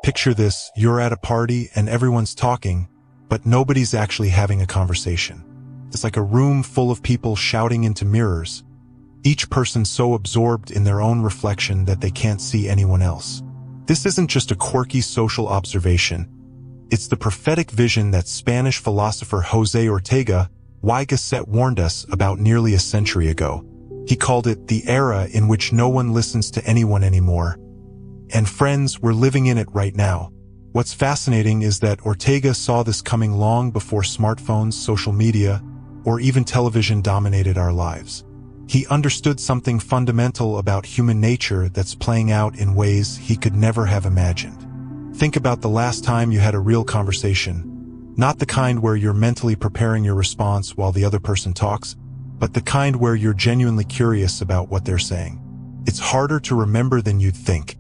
Picture this, you're at a party and everyone's talking, but nobody's actually having a conversation. It's like a room full of people shouting into mirrors, each person so absorbed in their own reflection that they can't see anyone else. This isn't just a quirky social observation. It's the prophetic vision that Spanish philosopher José Ortega y Gasset warned us about nearly a century ago. He called it the era in which no one listens to anyone anymore. And friends, we're living in it right now. What's fascinating is that Ortega saw this coming long before smartphones, social media, or even television dominated our lives. He understood something fundamental about human nature that's playing out in ways he could never have imagined. Think about the last time you had a real conversation. Not the kind where you're mentally preparing your response while the other person talks, but the kind where you're genuinely curious about what they're saying. It's harder to remember than you'd think,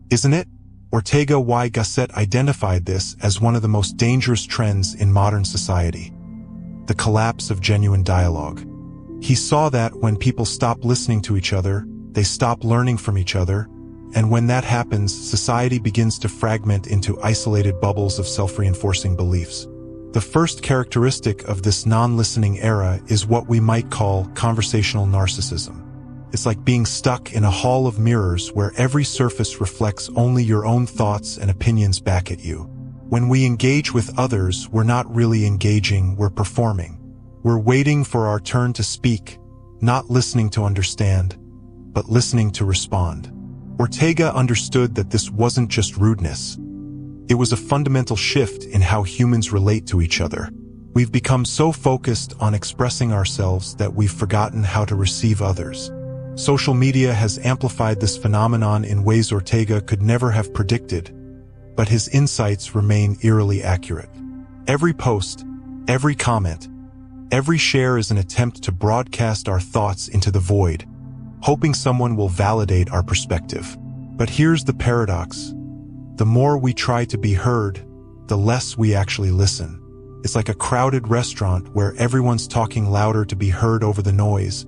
isn't it? Ortega y Gasset identified this as one of the most dangerous trends in modern society: the collapse of genuine dialogue. He saw that when people stop listening to each other, they stop learning from each other, and when that happens, society begins to fragment into isolated bubbles of self-reinforcing beliefs. The first characteristic of this non-listening era is what we might call conversational narcissism. It's like being stuck in a hall of mirrors where every surface reflects only your own thoughts and opinions back at you. When we engage with others, we're not really engaging, we're performing. We're waiting for our turn to speak, not listening to understand, but listening to respond. Ortega understood that this wasn't just rudeness. It was a fundamental shift in how humans relate to each other. We've become so focused on expressing ourselves that we've forgotten how to receive others. Social media has amplified this phenomenon in ways Ortega could never have predicted, but his insights remain eerily accurate. Every post, every comment, every share is an attempt to broadcast our thoughts into the void, hoping someone will validate our perspective. But here's the paradox. The more we try to be heard, the less we actually listen. It's like a crowded restaurant where everyone's talking louder to be heard over the noise,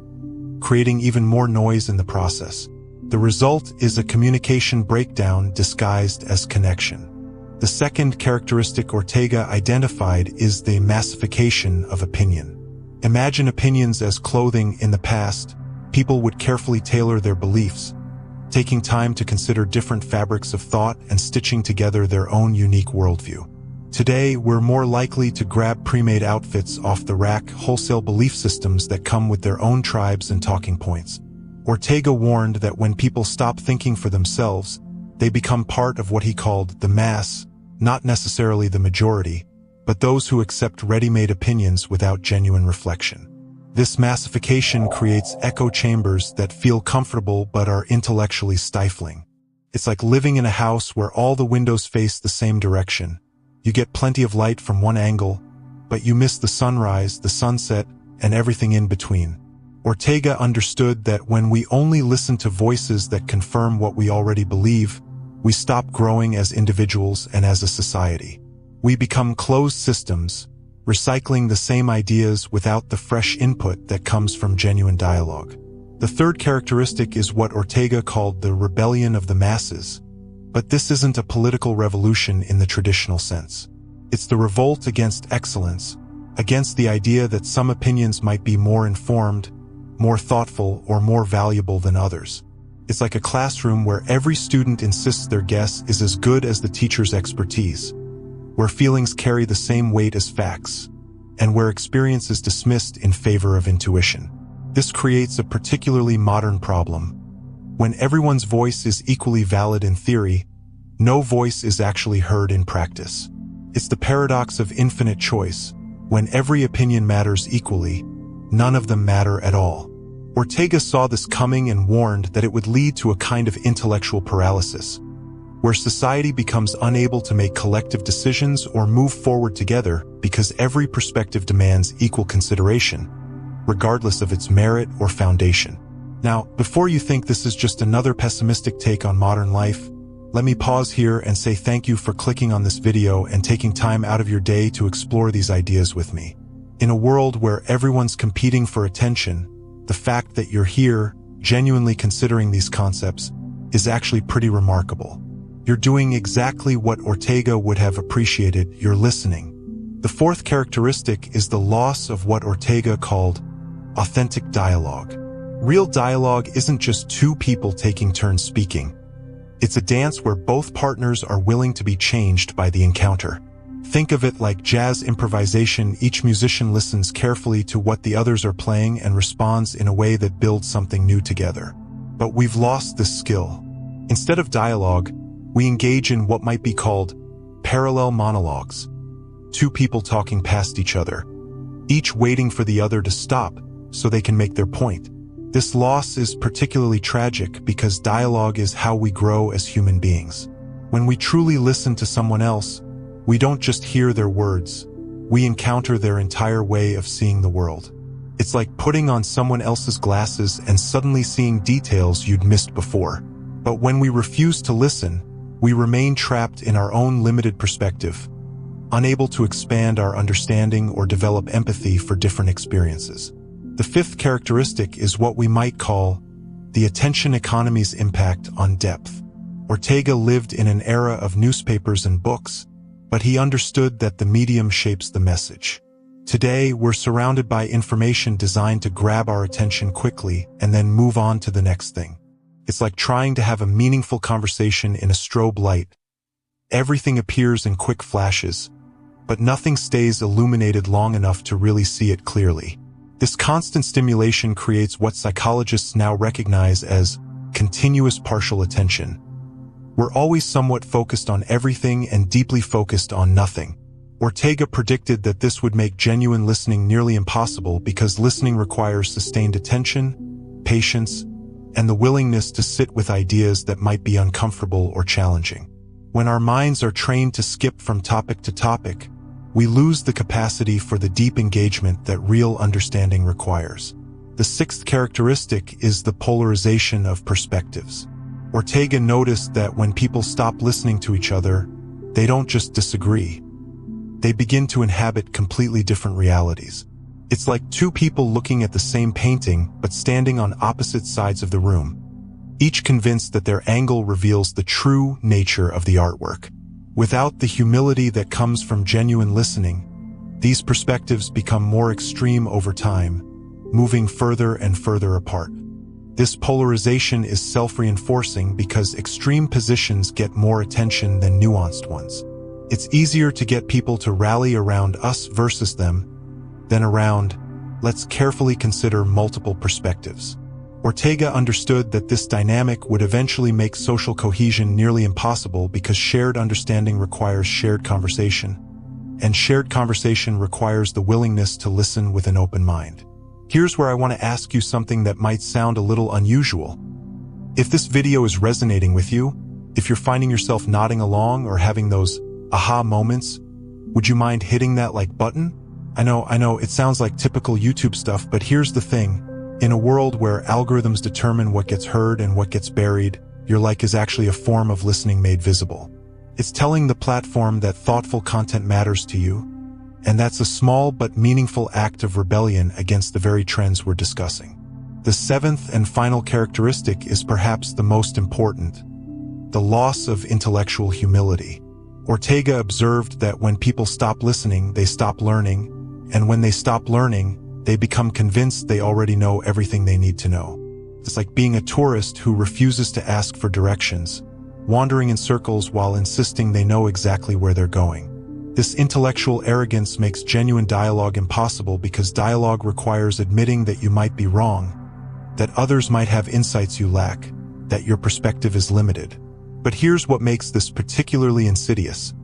creating even more noise in the process. The result is a communication breakdown disguised as connection. The second characteristic Ortega identified is the massification of opinion. Imagine opinions as clothing. In the past, people would carefully tailor their beliefs, taking time to consider different fabrics of thought and stitching together their own unique worldview. Today, we're more likely to grab pre-made outfits off the rack, wholesale belief systems that come with their own tribes and talking points. Ortega warned that when people stop thinking for themselves, they become part of what he called the mass, not necessarily the majority, but those who accept ready-made opinions without genuine reflection. This massification creates echo chambers that feel comfortable but are intellectually stifling. It's like living in a house where all the windows face the same direction. You get plenty of light from one angle, but you miss the sunrise, the sunset, and everything in between. Ortega understood that when we only listen to voices that confirm what we already believe, we stop growing as individuals and as a society. We become closed systems, recycling the same ideas without the fresh input that comes from genuine dialogue. The third characteristic is what Ortega called the rebellion of the masses. But this isn't a political revolution in the traditional sense. It's the revolt against excellence, against the idea that some opinions might be more informed, more thoughtful, or more valuable than others. It's like a classroom where every student insists their guess is as good as the teacher's expertise, where feelings carry the same weight as facts, and where experience is dismissed in favor of intuition. This creates a particularly modern problem. When everyone's voice is equally valid in theory, no voice is actually heard in practice. It's the paradox of infinite choice. When every opinion matters equally, none of them matter at all. Ortega saw this coming and warned that it would lead to a kind of intellectual paralysis, where society becomes unable to make collective decisions or move forward together because every perspective demands equal consideration, regardless of its merit or foundation. Now, before you think this is just another pessimistic take on modern life, let me pause here and say thank you for clicking on this video and taking time out of your day to explore these ideas with me. In a world where everyone's competing for attention, the fact that you're here, genuinely considering these concepts, is actually pretty remarkable. You're doing exactly what Ortega would have appreciated. You're listening. The fourth characteristic is the loss of what Ortega called authentic dialogue. Real dialogue isn't just two people taking turns speaking. It's a dance where both partners are willing to be changed by the encounter. Think of it like jazz improvisation. Each musician listens carefully to what the others are playing and responds in a way that builds something new together. But we've lost this skill. Instead of dialogue, we engage in what might be called parallel monologues. Two people talking past each other, each waiting for the other to stop so they can make their point. This loss is particularly tragic because dialogue is how we grow as human beings. When we truly listen to someone else, we don't just hear their words, we encounter their entire way of seeing the world. It's like putting on someone else's glasses and suddenly seeing details you'd missed before. But when we refuse to listen, we remain trapped in our own limited perspective, unable to expand our understanding or develop empathy for different experiences. The fifth characteristic is what we might call the attention economy's impact on depth. Ortega lived in an era of newspapers and books, but he understood that the medium shapes the message. Today, we're surrounded by information designed to grab our attention quickly and then move on to the next thing. It's like trying to have a meaningful conversation in a strobe light. Everything appears in quick flashes, but nothing stays illuminated long enough to really see it clearly. This constant stimulation creates what psychologists now recognize as continuous partial attention. We're always somewhat focused on everything and deeply focused on nothing. Ortega predicted that this would make genuine listening nearly impossible because listening requires sustained attention, patience, and the willingness to sit with ideas that might be uncomfortable or challenging. When our minds are trained to skip from topic to topic, we lose the capacity for the deep engagement that real understanding requires. The sixth characteristic is the polarization of perspectives. Ortega noticed that when people stop listening to each other, they don't just disagree. They begin to inhabit completely different realities. It's like two people looking at the same painting but standing on opposite sides of the room, each convinced that their angle reveals the true nature of the artwork. Without the humility that comes from genuine listening, these perspectives become more extreme over time, moving further and further apart. This polarization is self-reinforcing because extreme positions get more attention than nuanced ones. It's easier to get people to rally around us versus them than around, let's carefully consider multiple perspectives. Ortega understood that this dynamic would eventually make social cohesion nearly impossible because shared understanding requires shared conversation, and shared conversation requires the willingness to listen with an open mind. Here's where I want to ask you something that might sound a little unusual. If this video is resonating with you, if you're finding yourself nodding along or having those aha moments, would you mind hitting that like button? I know, it sounds like typical YouTube stuff, but here's the thing. In a world where algorithms determine what gets heard and what gets buried, your like is actually a form of listening made visible. It's telling the platform that thoughtful content matters to you, and that's a small but meaningful act of rebellion against the very trends we're discussing. The seventh and final characteristic is perhaps the most important: the loss of intellectual humility. Ortega observed that when people stop listening, they stop learning, and when they stop learning, they become convinced they already know everything they need to know. It's like being a tourist who refuses to ask for directions, wandering in circles while insisting they know exactly where they're going. This intellectual arrogance makes genuine dialogue impossible because dialogue requires admitting that you might be wrong, that others might have insights you lack, that your perspective is limited. But here's what makes this particularly insidious.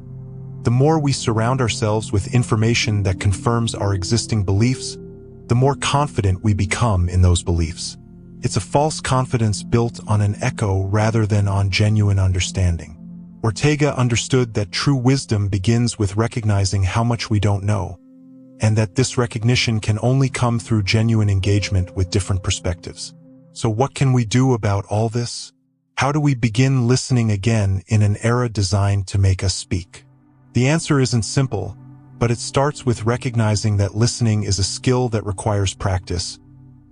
The more we surround ourselves with information that confirms our existing beliefs, the more confident we become in those beliefs. It's a false confidence built on an echo rather than on genuine understanding. Ortega understood that true wisdom begins with recognizing how much we don't know, and that this recognition can only come through genuine engagement with different perspectives. So what can we do about all this? How do we begin listening again in an era designed to make us speak? The answer isn't simple, but it starts with recognizing that listening is a skill that requires practice,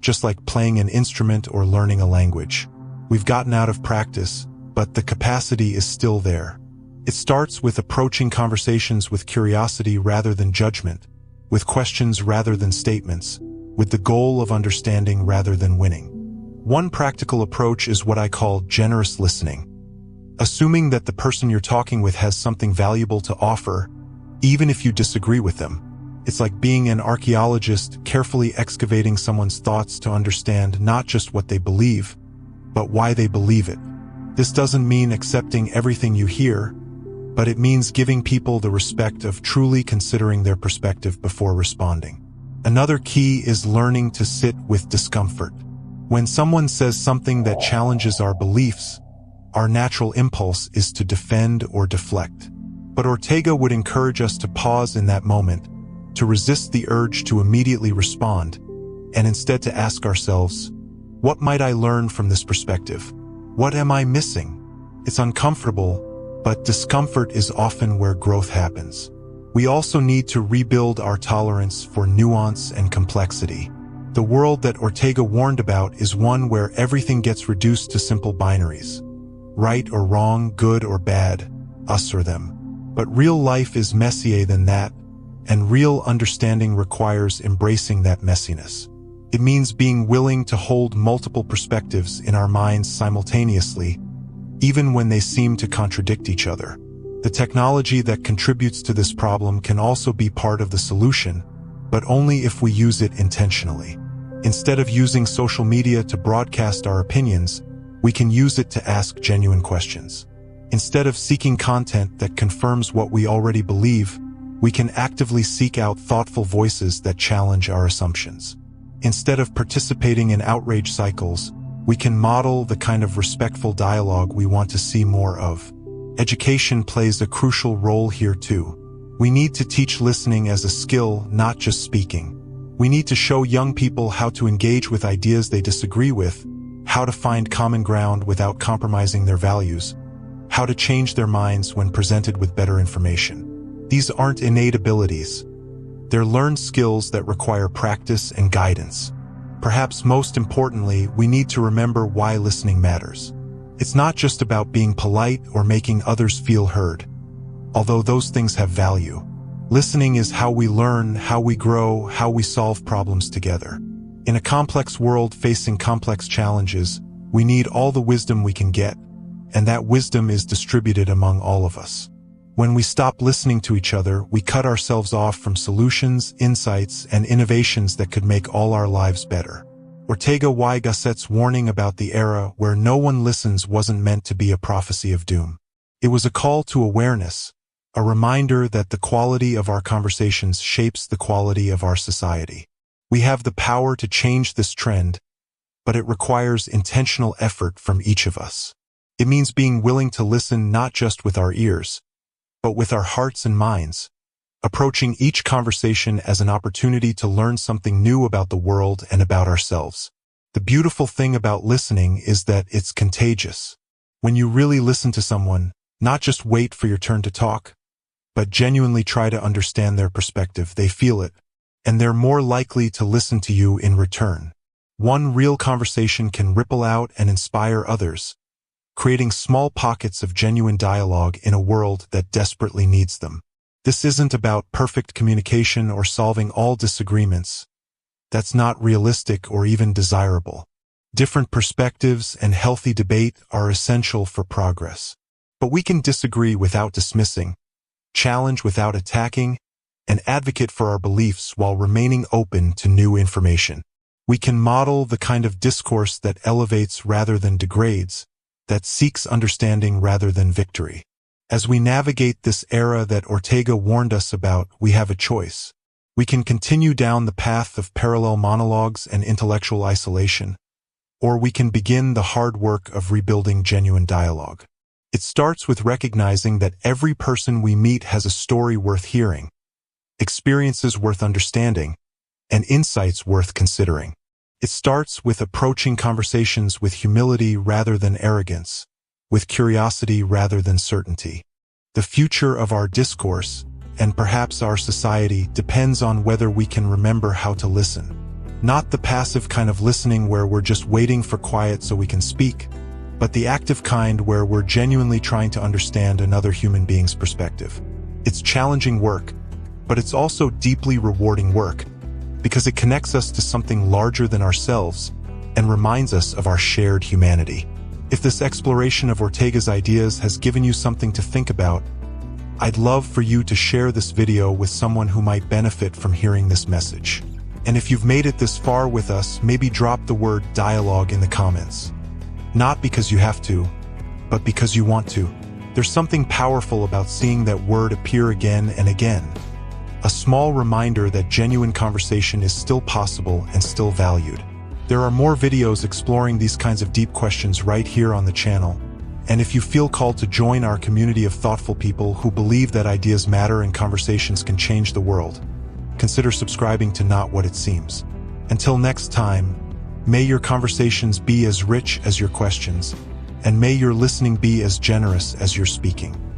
just like playing an instrument or learning a language. We've gotten out of practice, but the capacity is still there. It starts with approaching conversations with curiosity rather than judgment, with questions rather than statements, with the goal of understanding rather than winning. One practical approach is what I call generous listening. Assuming that the person you're talking with has something valuable to offer, even if you disagree with them. It's like being an archaeologist carefully excavating someone's thoughts to understand not just what they believe, but why they believe it. This doesn't mean accepting everything you hear, but it means giving people the respect of truly considering their perspective before responding. Another key is learning to sit with discomfort. When someone says something that challenges our beliefs, our natural impulse is to defend or deflect. But Ortega would encourage us to pause in that moment, to resist the urge to immediately respond, and instead to ask ourselves, what might I learn from this perspective? What am I missing? It's uncomfortable, but discomfort is often where growth happens. We also need to rebuild our tolerance for nuance and complexity. The world that Ortega warned about is one where everything gets reduced to simple binaries. Right or wrong, good or bad, us or them. But real life is messier than that, and real understanding requires embracing that messiness. It means being willing to hold multiple perspectives in our minds simultaneously, even when they seem to contradict each other. The technology that contributes to this problem can also be part of the solution, but only if we use it intentionally. Instead of using social media to broadcast our opinions, we can use it to ask genuine questions. Instead of seeking content that confirms what we already believe, we can actively seek out thoughtful voices that challenge our assumptions. Instead of participating in outrage cycles, we can model the kind of respectful dialogue we want to see more of. Education plays a crucial role here too. We need to teach listening as a skill, not just speaking. We need to show young people how to engage with ideas they disagree with, how to find common ground without compromising their values, how to change their minds when presented with better information. These aren't innate abilities. They're learned skills that require practice and guidance. Perhaps most importantly, we need to remember why listening matters. It's not just about being polite or making others feel heard, although those things have value. Listening is how we learn, how we grow, how we solve problems together. In a complex world facing complex challenges, we need all the wisdom we can get, and that wisdom is distributed among all of us. When we stop listening to each other, we cut ourselves off from solutions, insights, and innovations that could make all our lives better. Ortega y Gasset's warning about the era where no one listens wasn't meant to be a prophecy of doom. It was a call to awareness, a reminder that the quality of our conversations shapes the quality of our society. We have the power to change this trend, but it requires intentional effort from each of us. It means being willing to listen not just with our ears, but with our hearts and minds, approaching each conversation as an opportunity to learn something new about the world and about ourselves. The beautiful thing about listening is that it's contagious. When you really listen to someone, not just wait for your turn to talk, but genuinely try to understand their perspective, they feel it, and they're more likely to listen to you in return. One real conversation can ripple out and inspire others, creating small pockets of genuine dialogue in a world that desperately needs them. This isn't about perfect communication or solving all disagreements. That's not realistic or even desirable. Different perspectives and healthy debate are essential for progress. But we can disagree without dismissing, challenge without attacking, and advocate for our beliefs while remaining open to new information. We can model the kind of discourse that elevates rather than degrades, that seeks understanding rather than victory. As we navigate this era that Ortega warned us about, we have a choice. We can continue down the path of parallel monologues and intellectual isolation, or we can begin the hard work of rebuilding genuine dialogue. It starts with recognizing that every person we meet has a story worth hearing, experiences worth understanding, and insights worth considering. It starts with approaching conversations with humility rather than arrogance, with curiosity rather than certainty. The future of our discourse, and perhaps our society, depends on whether we can remember how to listen. Not the passive kind of listening where we're just waiting for quiet so we can speak, but the active kind where we're genuinely trying to understand another human being's perspective. It's challenging work, but it's also deeply rewarding work because it connects us to something larger than ourselves and reminds us of our shared humanity. If this exploration of Ortega's ideas has given you something to think about, I'd love for you to share this video with someone who might benefit from hearing this message. And if you've made it this far with us, maybe drop the word dialogue in the comments. Not because you have to, but because you want to. There's something powerful about seeing that word appear again and again. A small reminder that genuine conversation is still possible and still valued. There are more videos exploring these kinds of deep questions right here on the channel. And if you feel called to join our community of thoughtful people who believe that ideas matter and conversations can change the world, consider subscribing to Not What It Seems. Until next time, may your conversations be as rich as your questions, and may your listening be as generous as your speaking.